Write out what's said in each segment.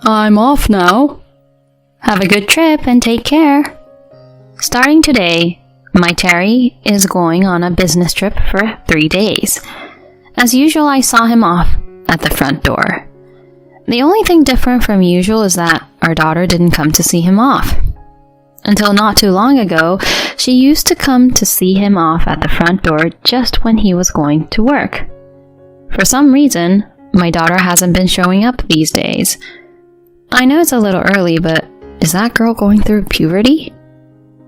I'm off now. Have a good trip and take care. Starting today, my Terry is going on a business trip for 3 days. As usual, I saw him off at the front door. The only thing different from usual is that our daughter didn't come to see him off. Until not too long ago, she used to come to see him off at the front door just when he was going to work. For some reason, my daughter hasn't been showing up these days. I know it's a little early, but is that girl going through puberty?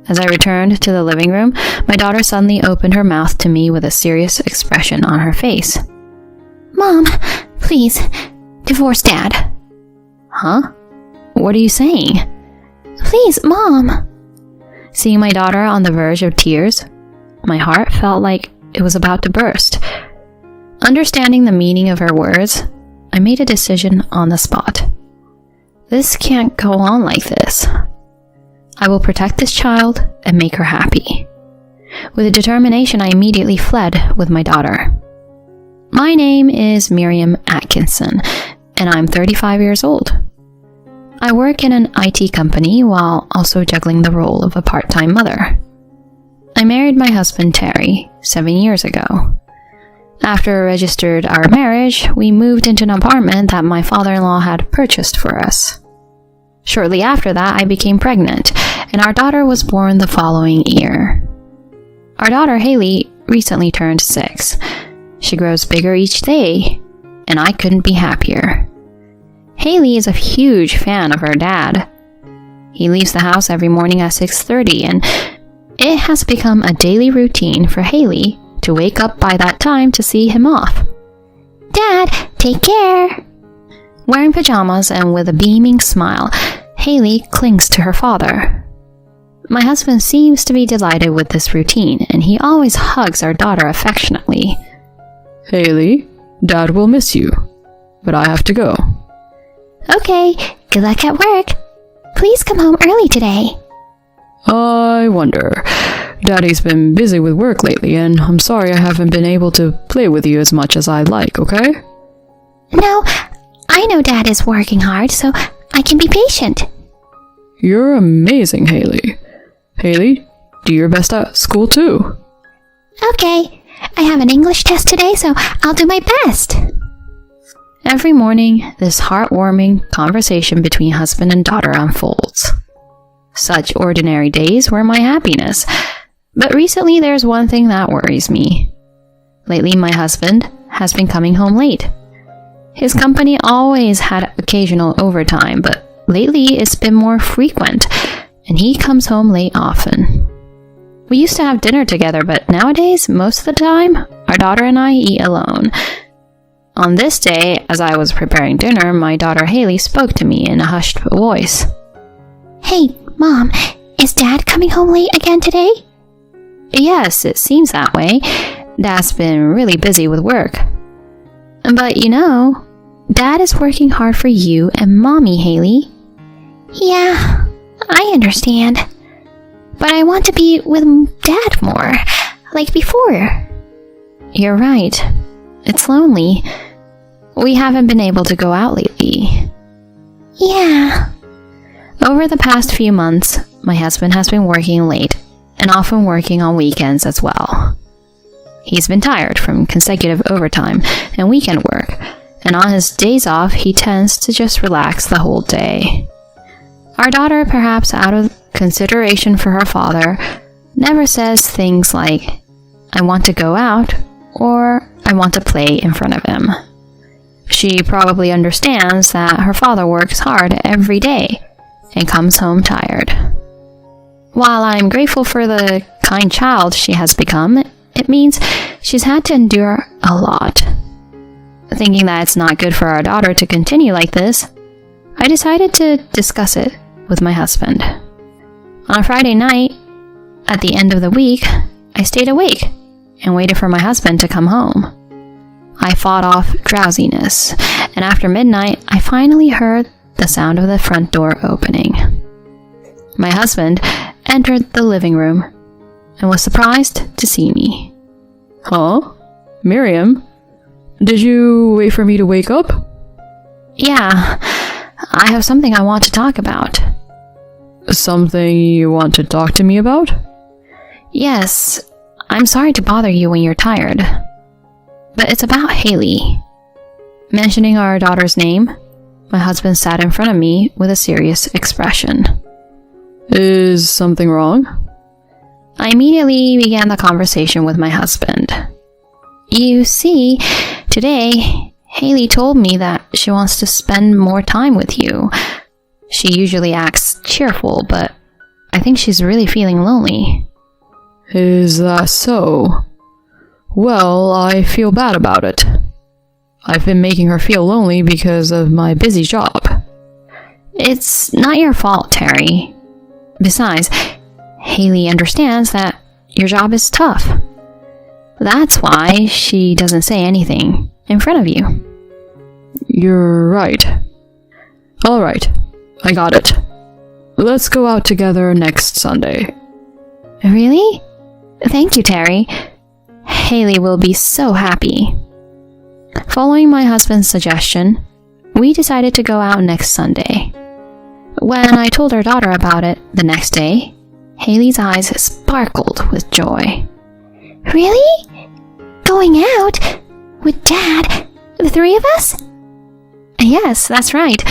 As I returned to the living room, my daughter suddenly opened her mouth to me with a serious expression on her face. Mom, please, divorce Dad. Huh? What are you saying? Please, Mom. Seeing my daughter on the verge of tears, my heart felt like it was about to burst. Understanding the meaning of her words, I made a decision on the spot. This can't go on like this. I will protect this child and make her happy. With a determination, I immediately fled with my daughter. My name is Miriam Atkinson, and I'm 35 years old. I work in an IT company while also juggling the role of a part-time mother. I married my husband Terry 7 years ago. After we registered our marriage, we moved into an apartment that my father-in-law had purchased for us. Shortly after that, I became pregnant, and our daughter was born the following year. Our daughter Haley recently turned 6. She grows bigger each day, and I couldn't be happier. Haley is a huge fan of her dad. He leaves the house every morning at 6:30, and it has become a daily routine for Haley to wake up by that time to see him off. Dad, take care. Wearing pajamas and with a beaming smile, Haley clings to her father. My husband seems to be delighted with this routine, and he always hugs our daughter affectionately. Haley, Dad will miss you, but I have to go. Okay, good luck at work. Please come home early today. I wonder. Daddy's been busy with work lately, and I'm sorry I haven't been able to play with you as much as I'd like, okay? No, I know Dad is working hard, so I can be patient. You're amazing, Haley. Haley, do your best at school too. Okay, I have an English test today, so I'll do my best. Every morning, this heartwarming conversation between husband and daughter unfolds. Such ordinary days were my happiness, but recently there's one thing that worries me. Lately, my husband has been coming home late. His company always had occasional overtime, but lately it's been more frequent, and he comes home late often. We used to have dinner together, but nowadays, most of the time, our daughter and I eat alone. On this day, as I was preparing dinner, my daughter Haley spoke to me in a hushed voice. Hey, Mom, is Dad coming home late again today? Yes, it seems that way. Dad's been really busy with work. But you know, Dad is working hard for you and Mommy, Haley. Yeah, I understand. But I want to be with Dad more, like before. You're right. It's lonely. We haven't been able to go out lately. Yeah. Over the past few months, my husband has been working late and often working on weekends as well. He's been tired from consecutive overtime and weekend work, and on his days off, he tends to just relax the whole day. Our daughter, perhaps out of consideration for her father, never says things like, "I want to go out," or "I want to play in front of him." She probably understands that her father works hard every day and comes home tired. While I'm grateful for the kind child she has become, it means she's had to endure a lot. Thinking that it's not good for our daughter to continue like this, I decided to discuss it with my husband. On a Friday night, at the end of the week, I stayed awake and waited for my husband to come home. I fought off drowsiness, and after midnight, I finally heard the sound of the front door opening. My husband entered the living room and was surprised to see me. Huh? Miriam? Did you wait for me to wake up? Yeah, I have something I want to talk about. Something you want to talk to me about? Yes, I'm sorry to bother you when you're tired. But it's about Haley. Mentioning our daughter's name, my husband sat in front of me with a serious expression. Is something wrong? I immediately began the conversation with my husband. You see, today, Haley told me that she wants to spend more time with you. She usually acts cheerful, but I think she's really feeling lonely. Is that so? Well, I feel bad about it. I've been making her feel lonely because of my busy job. It's not your fault, Terry. Besides, Haley understands that your job is tough. That's why she doesn't say anything in front of you. You're right. All right, I got it. Let's go out together next Sunday. Really? Thank you, Terry. Haley will be so happy. Following my husband's suggestion, we decided to go out next Sunday. When I told our daughter about it the next day, Haley's eyes sparkled with joy. Really? Going out? With Dad? The three of us? Yes, that's right.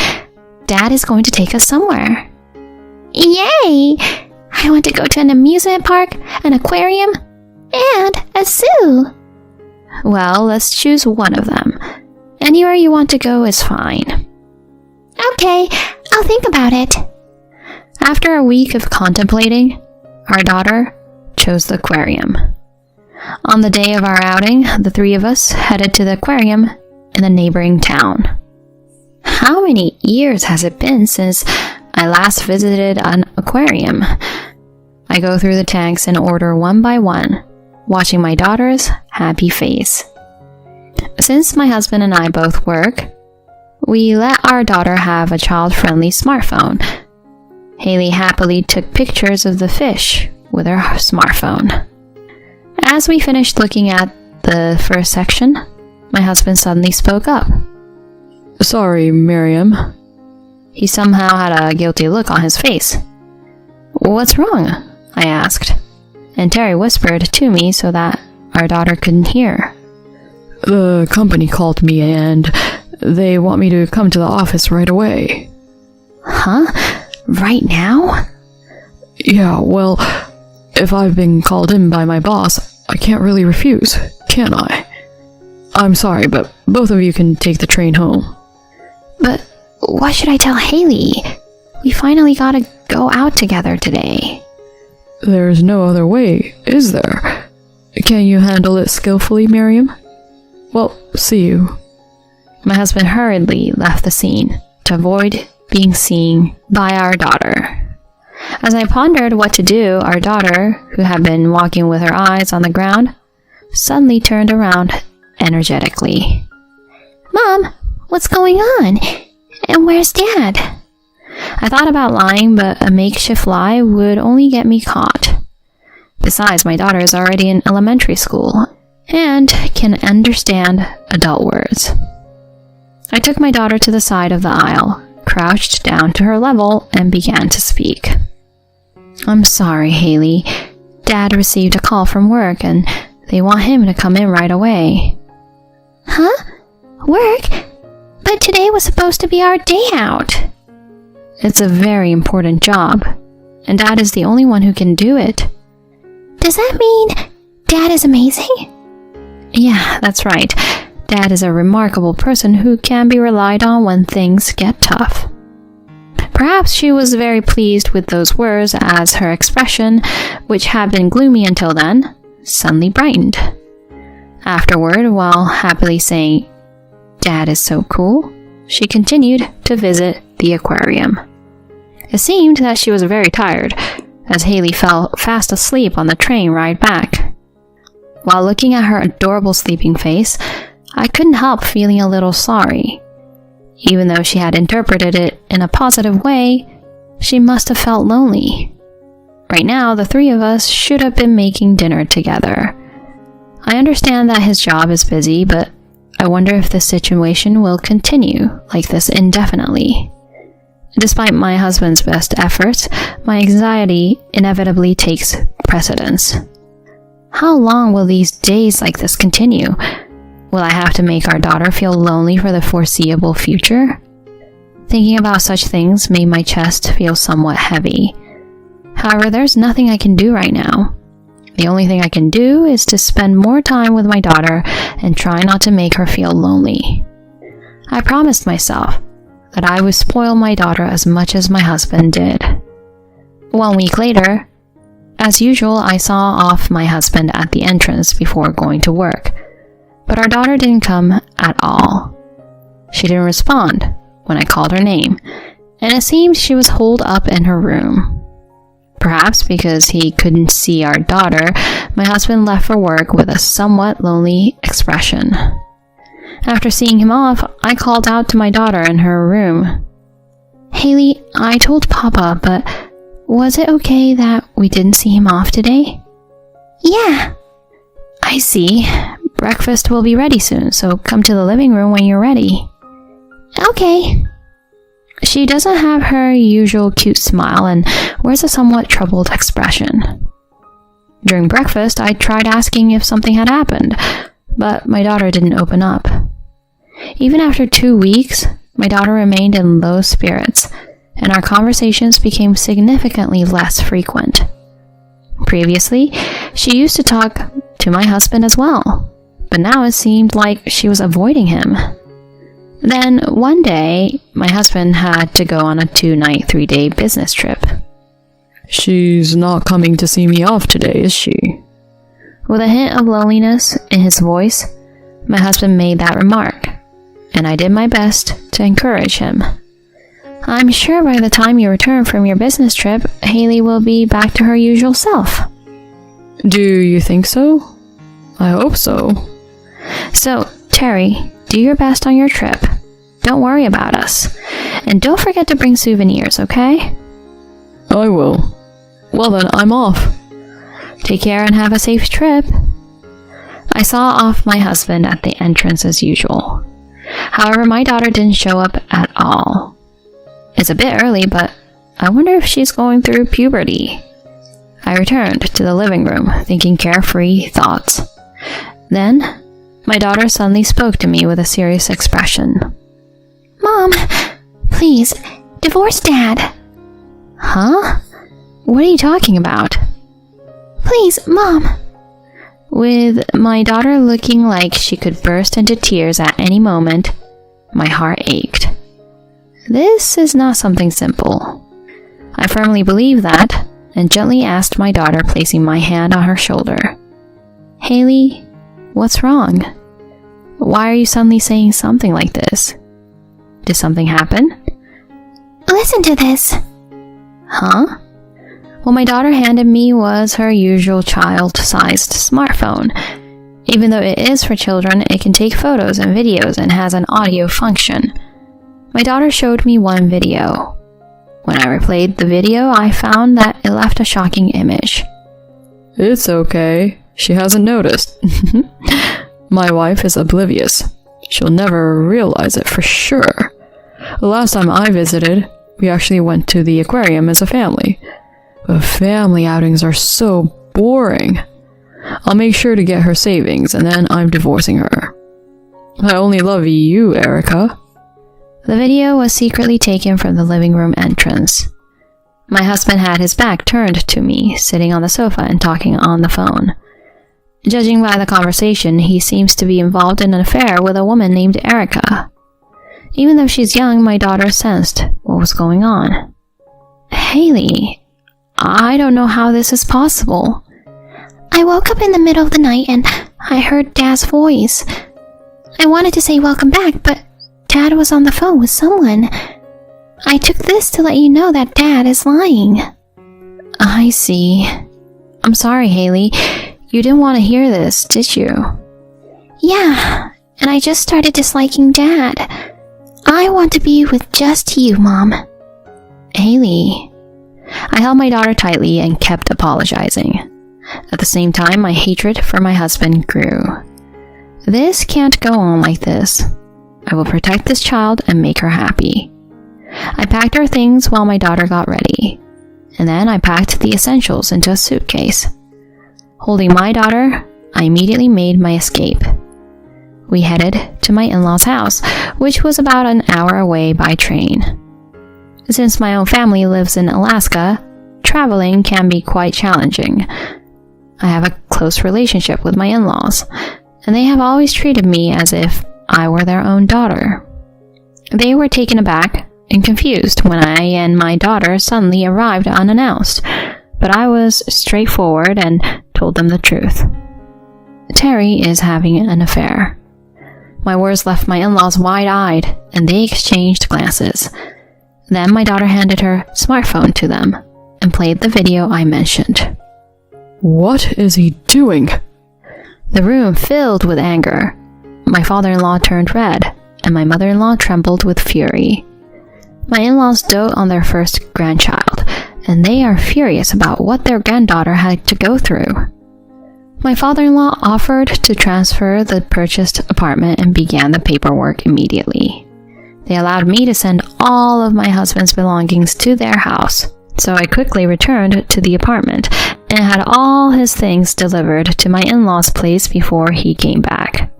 Dad is going to take us somewhere. Yay! I want to go to an amusement park, an aquarium, and a zoo. Well, let's choose one of them. Anywhere you want to go is fine. Okay, I'll think about it. After a week of contemplating, our daughter chose the aquarium. On the day of our outing, the three of us headed to the aquarium in the neighboring town. How many years has it been since I last visited an aquarium? I go through the tanks and order one by one, watching my daughter's happy face. Since my husband and I both work, we let our daughter have a child-friendly smartphone. Haley happily took pictures of the fish with her smartphone. As we finished looking at the first section, my husband suddenly spoke up. Sorry, Miriam. He somehow had a guilty look on his face. What's wrong? I asked, and Terry whispered to me so that our daughter couldn't hear. The company called me and they want me to come to the office right away. Huh? Right now? Yeah, well, if I've been called in by my boss, I can't really refuse, can I? I'm sorry, but both of you can take the train home. But what should I tell Haley? We finally gotta go out together today. There's no other way, is there? Can you handle it skillfully, Miriam? Well, see you. My husband hurriedly left the scene to avoid being seen by our daughter. As I pondered what to do, our daughter, who had been walking with her eyes on the ground, suddenly turned around energetically. Mom, what's going on? And where's Dad? I thought about lying, but a makeshift lie would only get me caught. Besides, my daughter is already in elementary school and can understand adult words. I took my daughter to the side of the aisle, crouched down to her level, and began to speak. I'm sorry, Haley. Dad received a call from work and they want him to come in right away. Huh? Work? But today was supposed to be our day out. It's a very important job, and Dad is the only one who can do it. Does that mean Dad is amazing? Yeah, that's right. Dad is a remarkable person who can be relied on when things get tough. Perhaps she was very pleased with those words as her expression, which had been gloomy until then, suddenly brightened. Afterward, while happily saying, "Dad is so cool," she continued to visit the aquarium. It seemed that she was very tired, as Haley fell fast asleep on the train ride back. While looking at her adorable sleeping face, I couldn't help feeling a little sorry. Even though she had interpreted it in a positive way, she must have felt lonely. Right now, the three of us should have been making dinner together. I understand that his job is busy, but I wonder if this situation will continue like this indefinitely. Despite my husband's best efforts, my anxiety inevitably takes precedence. How long will these days like this continue? Will I have to make our daughter feel lonely for the foreseeable future? Thinking about such things made my chest feel somewhat heavy. However, there's nothing I can do right now. The only thing I can do is to spend more time with my daughter and try not to make her feel lonely. I promised myself that I would spoil my daughter as much as my husband did. 1 week later, as usual, I saw off my husband at the entrance before going to work, but our daughter didn't come at all. She didn't respond when I called her name, and it seemed she was holed up in her room. Perhaps because he couldn't see our daughter, my husband left for work with a somewhat lonely expression. After seeing him off, I called out to my daughter in her room. "Haley, I told Papa, but was it okay that we didn't see him off today?" Yeah. "I see. Breakfast will be ready soon, so come to the living room when you're ready." Okay. She doesn't have her usual cute smile and wears a somewhat troubled expression. During breakfast, I tried asking if something had happened, but my daughter didn't open up. Even after 2 weeks, my daughter remained in low spirits, and our conversations became significantly less frequent. Previously, she used to talk to my husband as well, but now it seemed like she was avoiding him. Then, one day, my husband had to go on a 2-night, 3-day business trip. She's not coming to see me off today, is she? With a hint of loneliness in his voice, my husband made that remark, and I did my best to encourage him. "I'm sure by the time you return from your business trip, Haley will be back to her usual self." Do you think so? I hope so. "So, Terry, do your best on your trip. Don't worry about us. And don't forget to bring souvenirs, okay?" I will. Well then, I'm off. "Take care and have a safe trip." I saw off my husband at the entrance as usual. However, my daughter didn't show up at all. It's a bit early, but I wonder if she's going through puberty. I returned to the living room, thinking carefree thoughts. Then, my daughter suddenly spoke to me with a serious expression. Mom, please, divorce Dad. "Huh? What are you talking about?" Please, Mom. With my daughter looking like she could burst into tears at any moment, my heart ached. This is not something simple. I firmly believe that, and gently asked my daughter, placing my hand on her shoulder. "Haley, what's wrong? Why are you suddenly saying something like this? Did something happen?" Listen to this. "Huh?" What my daughter handed me was her usual child-sized smartphone. Even though it is for children, it can take photos and videos and has an audio function. My daughter showed me one video. When I replayed the video, I found that it left a shocking image. It's okay. She hasn't noticed. My wife is oblivious. She'll never realize it for sure. The last time I visited, we actually went to the aquarium as a family. But family outings are so boring. I'll make sure to get her savings, and then I'm divorcing her. I only love you, Erica. The video was secretly taken from the living room entrance. My husband had his back turned to me, sitting on the sofa and talking on the phone. Judging by the conversation, he seems to be involved in an affair with a woman named Erica. Even though she's young, my daughter sensed what was going on. "Haley, I don't know how this is possible." I woke up in the middle of the night and I heard Dad's voice. I wanted to say welcome back, but Dad was on the phone with someone. I took this to let you know that Dad is lying. I see. I'm sorry, Haley. You didn't want to hear this, did you? Yeah, and I just started disliking Dad. I want to be with just you, Mom. Haley. I held my daughter tightly and kept apologizing. At the same time, my hatred for my husband grew. This can't go on like this. I will protect this child and make her happy. I packed our things while my daughter got ready, and then I packed the essentials into a suitcase. Holding my daughter, I immediately made my escape. We headed to my in-laws' house, which was about an hour away by train. Since my own family lives in Alaska, traveling can be quite challenging. I have a close relationship with my in-laws, and they have always treated me as if I were their own daughter. They were taken aback and confused when I and my daughter suddenly arrived unannounced, but I was straightforward and told them the truth. Terry is having an affair. My words left my in-laws wide-eyed, and they exchanged glances. Then my daughter handed her smartphone to them and played the video I mentioned. What is he doing? The room filled with anger. My father-in-law turned red, and my mother-in-law trembled with fury. My in-laws dote on their first grandchild, and they are furious about what their granddaughter had to go through. My father-in-law offered to transfer the purchased apartment and began the paperwork immediately. They allowed me to send all of my husband's belongings to their house, so I quickly returned to the apartment and had all his things delivered to my in-laws' place before he came back.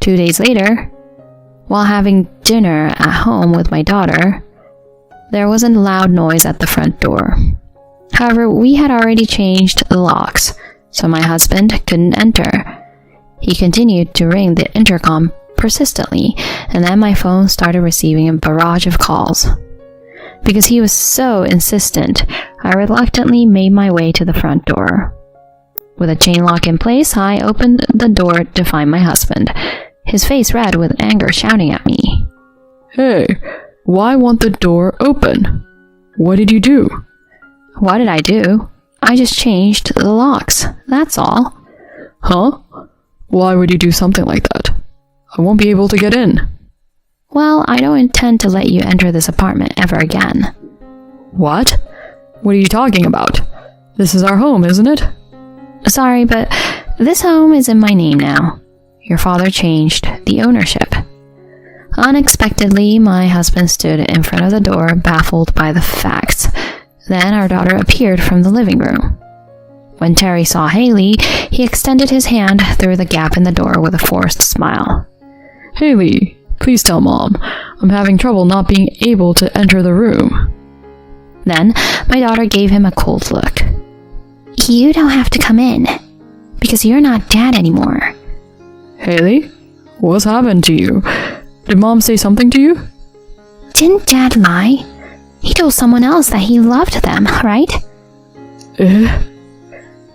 2 days later, while having dinner at home with my daughter, there was a loud noise at the front door. However, we had already changed the locks, so my husband couldn't enter. He continued to ring the intercom persistently, and then my phone started receiving a barrage of calls. Because he was so insistent, I reluctantly made my way to the front door. With a chain lock in place, I opened the door to find my husband, his face red with anger, shouting at me. Hey, why won't the door open? What did you do? What did I do? I just changed the locks, that's all. Huh? Why would you do something like that? I won't be able to get in. Well, I don't intend to let you enter this apartment ever again. What? What are you talking about? This is our home, isn't it? Sorry, but this home is in my name now. Your father changed the ownership. Unexpectedly, my husband stood in front of the door, baffled by the facts. Then our daughter appeared from the living room. When Terry saw Haley, he extended his hand through the gap in the door with a forced smile. Haley, please tell Mom. I'm having trouble not being able to enter the room. Then my daughter gave him a cold look. You don't have to come in, because you're not Dad anymore. Haley, what's happened to you? Did Mom say something to you? Didn't Dad lie? He told someone else that he loved them, right?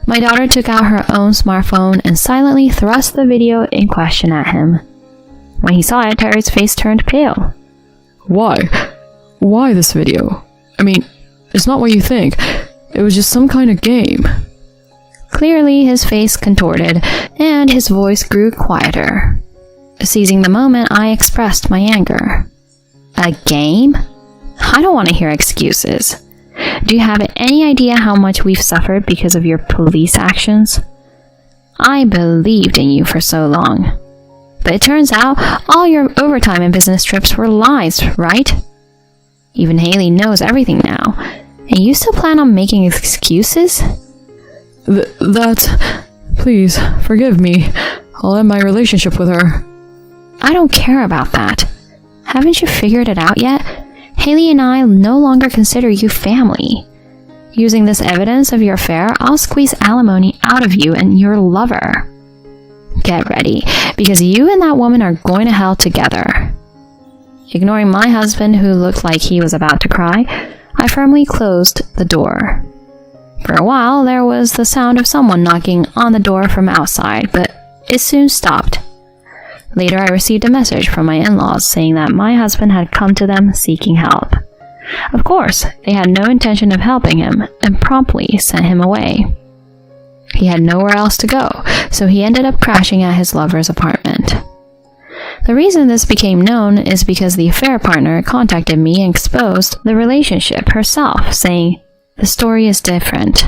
My daughter took out her own smartphone and silently thrust the video in question at him. When he saw it, Terry's face turned pale. Why? Why this video? I mean, it's not what you think. It was just some kind of game. Clearly, his face contorted, and his voice grew quieter. Seizing the moment, I expressed my anger. A game? I don't want to hear excuses. Do you have any idea how much we've suffered because of your police actions? I believed in you for so long. But it turns out all your overtime and business trips were lies, right? Even Haley knows everything now. And you still plan on making excuses? Please, forgive me. I'll end my relationship with her. I don't care about that. Haven't you figured it out yet? Haley and I no longer consider you family. Using this evidence of your affair, I'll squeeze alimony out of you and your lover. Get ready, because you and that woman are going to hell together. Ignoring my husband, who looked like he was about to cry, I firmly closed the door. For a while, there was the sound of someone knocking on the door from outside, but it soon stopped. Later, I received a message from my in-laws saying that my husband had come to them seeking help. Of course, they had no intention of helping him and promptly sent him away. He had nowhere else to go, so he ended up crashing at his lover's apartment. The reason this became known is because the affair partner contacted me and exposed the relationship herself, saying, "The story is different."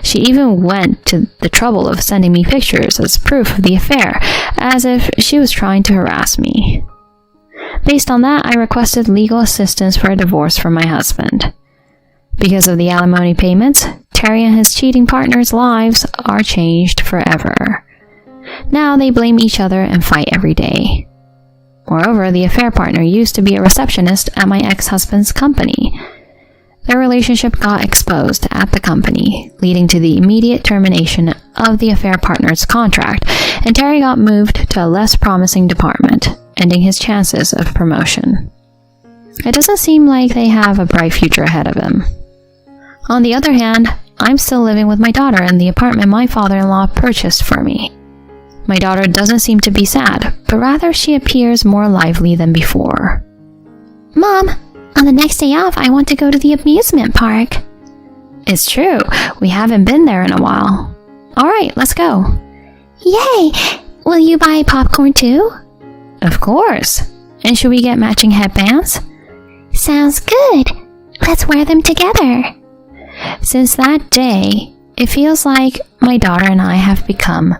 She even went to the trouble of sending me pictures as proof of the affair, as if she was trying to harass me. Based on that, I requested legal assistance for a divorce from my husband. Because of the alimony payments, Terry and his cheating partner's lives are changed forever. Now they blame each other and fight every day. Moreover, the affair partner used to be a receptionist at my ex-husband's company. Their relationship got exposed at the company, leading to the immediate termination of the affair partner's contract, and Terry got moved to a less promising department, ending his chances of promotion. It doesn't seem like they have a bright future ahead of him. On the other hand, I'm still living with my daughter in the apartment my father-in-law purchased for me. My daughter doesn't seem to be sad, but rather she appears more lively than before. Mom, on the next day off, I want to go to the amusement park. It's true, we haven't been there in a while. Alright, let's go. Yay! Will you buy popcorn too? Of course. And should we get matching headbands? Sounds good. Let's wear them together. Since that day, it feels like my daughter and I have become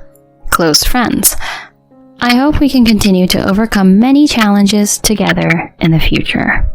close friends. I hope we can continue to overcome many challenges together in the future.